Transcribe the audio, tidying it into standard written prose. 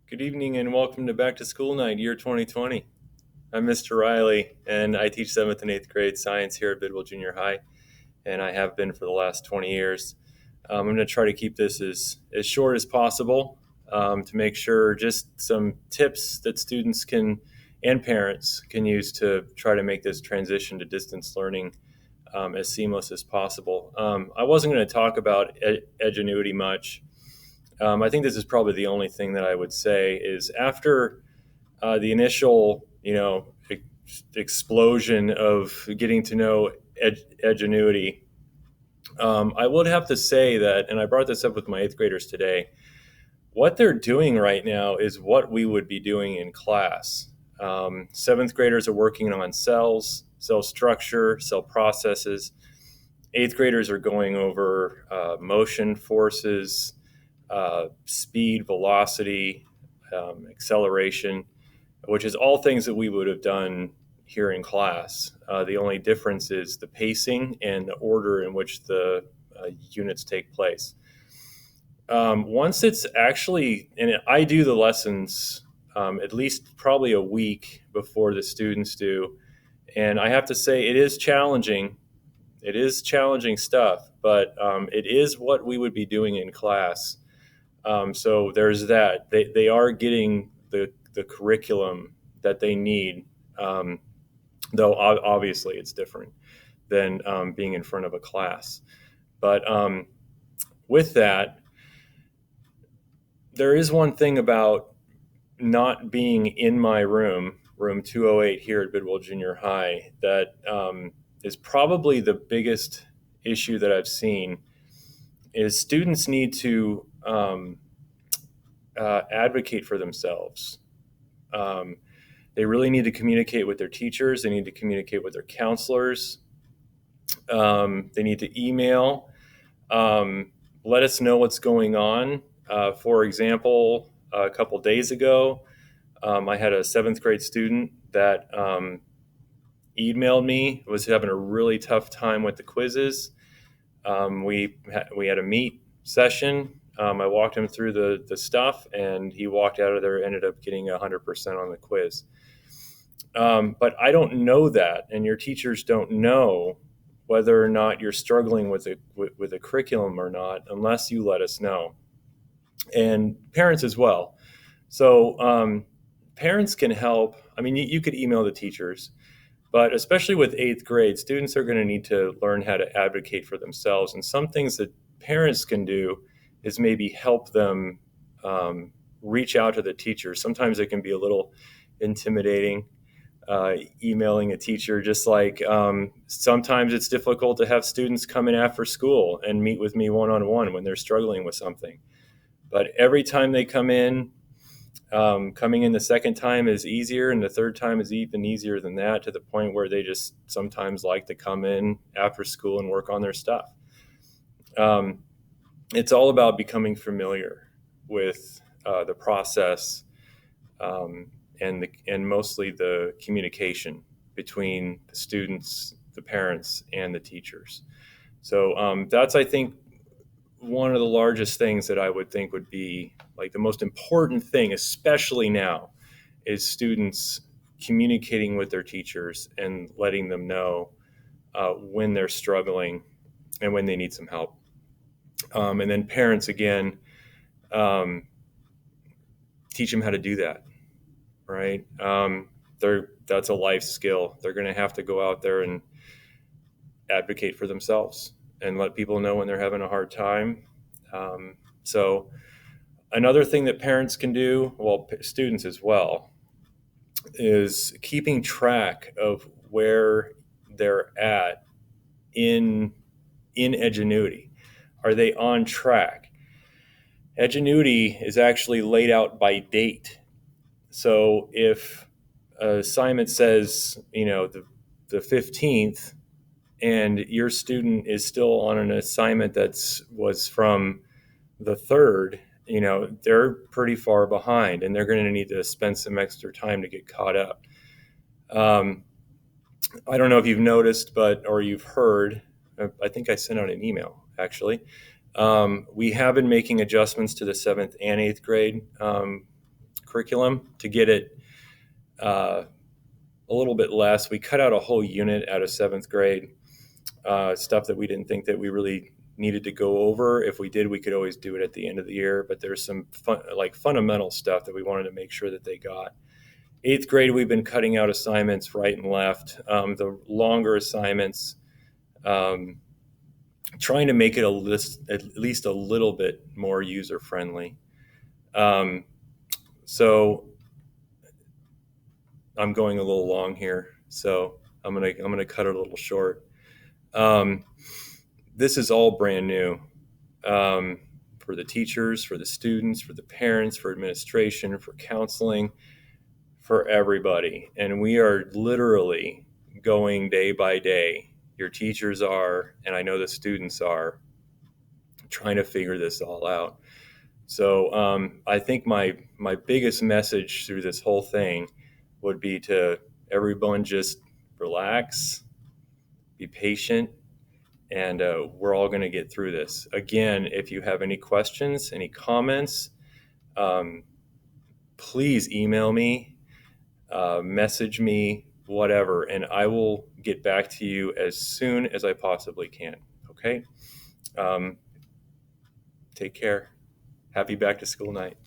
Good evening and welcome to Back to School Night, year 2020. I'm Mr. Riley and I teach 7th and 8th grade science here at Bidwell Junior High, and I have been for the last 20 years. I'm going to try to keep this as short as possible to make sure just some tips that students can and parents can use to try to make this transition to distance learning as seamless as possible. I wasn't going to talk about Edgenuity much. I think this is probably the only thing that I would say is after the initial, explosion of getting to know Edgenuity, I would have to say that, and I brought this up with my 8th graders today, what they're doing right now is what we would be doing in class. 7th graders are working on cells, cell structure, cell processes. 8th graders are going over motion forces, speed, velocity, acceleration, which is all things that we would have done here in class. The only difference is the pacing and the order in which the units take place. Once it's actually, and I do the lessons at least probably a week before the students do, and I have to say it is challenging. It is challenging stuff, but it is what we would be doing in class. So there's that. They are getting the curriculum that they need, though obviously it's different than being in front of a class. But with that, there is one thing about not being in my room 208 here at Bidwell Junior High, that is probably the biggest issue that I've seen, is students need to advocate for themselves. They really need to communicate with their teachers. They need to communicate with their counselors. They need to email. Let us know what's going on. For example, a couple days ago, I had a 7th grade student that emailed me, was having a really tough time with the quizzes. We had a meet session. I walked him through the stuff, and he walked out of there, ended up getting 100% on the quiz. But I don't know that, and your teachers don't know whether or not you're struggling with a curriculum or not unless you let us know, and parents as well. So parents can help. I mean, you could email the teachers, but especially with 8th grade, students are going to need to learn how to advocate for themselves. And some things that parents can do is maybe help them reach out to the teacher. Sometimes it can be a little intimidating, emailing a teacher, just like sometimes it's difficult to have students come in after school and meet with me one-on-one when they're struggling with something. But every time they come in, coming in the second time is easier, and the third time is even easier than that, to the point where they just sometimes like to come in after school and work on their stuff. It's all about becoming familiar with the process, and mostly the communication between the students, the parents, and the teachers. So that's, I think, one of the largest things that I would think would be like the most important thing, especially now, is students communicating with their teachers and letting them know when they're struggling and when they need some help. And then parents, again, teach them how to do that, right? That's a life skill. They're going to have to go out there and advocate for themselves and let people know when they're having a hard time. So another thing that parents can do, well, students as well, is keeping track of where they're at in Edgenuity. Are they on track? Edgenuity is actually laid out by date. So if an assignment says, the 15th, and your student is still on an assignment was from the 3rd, they're pretty far behind, and they're going to need to spend some extra time to get caught up. I don't know if you've noticed, or you've heard, I think I sent out an email, actually. We have been making adjustments to the 7th and 8th grade curriculum to get it a little bit less. We cut out a whole unit out of seventh grade, stuff that we didn't think that we really needed to go over. If we did, we could always do it at the end of the year, but there's some fundamental stuff that we wanted to make sure that they got. Eighth grade, we've been cutting out assignments right and left. The longer assignments, trying to make it at least a little bit more user friendly. So I'm going a little long here, so I'm gonna cut it a little short. This is all brand new, for the teachers, for the students, for the parents, for administration, for counseling, for everybody. And we are literally going day by day. Your teachers are, and I know the students are, trying to figure this all out. So I think my biggest message through this whole thing would be to everyone: just relax, be patient, and we're all going to get through this. Again, if you have any questions, any comments, please email me, message me, whatever, and I will get back to you as soon as I possibly can. Okay? Take care. Happy back to school night.